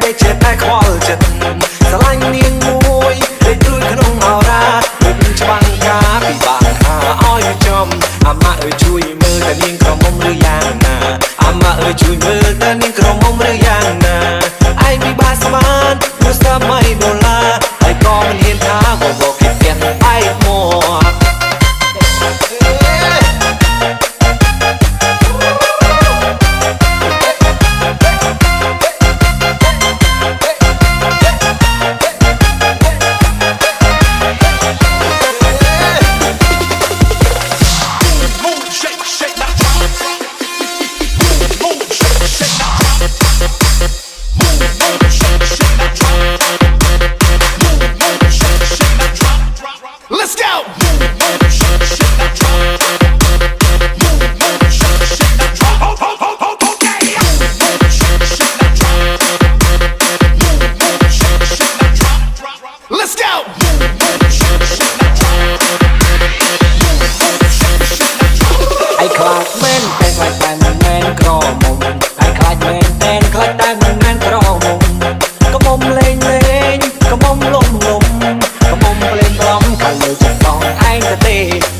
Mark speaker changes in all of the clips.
Speaker 1: ได้เจ็บแต่ควอลจัดสลายเนียงมวยได้ดูขนมเอาราบุกบังกาปีบางหาอ้อยจอมอามาช่วยมือแต่เนียงกระมมหรือยังนาอามาช่วยมือแต่เนียงกระมมหรือยังนาไอ้ปีบาสมานมือสมัยโบราณไอ้ก็มันเห็นท้าบอกเก็บเปลี่ยนไอ้หมด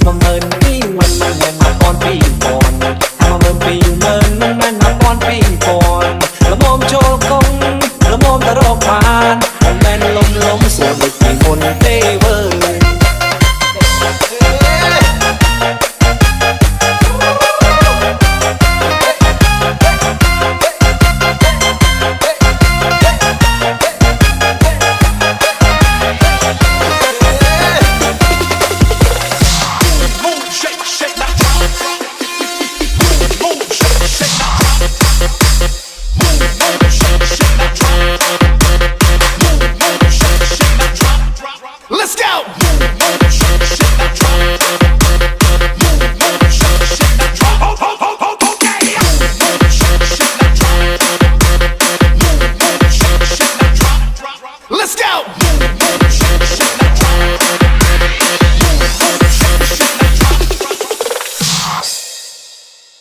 Speaker 1: มันเมินนี่มันก่อนพี่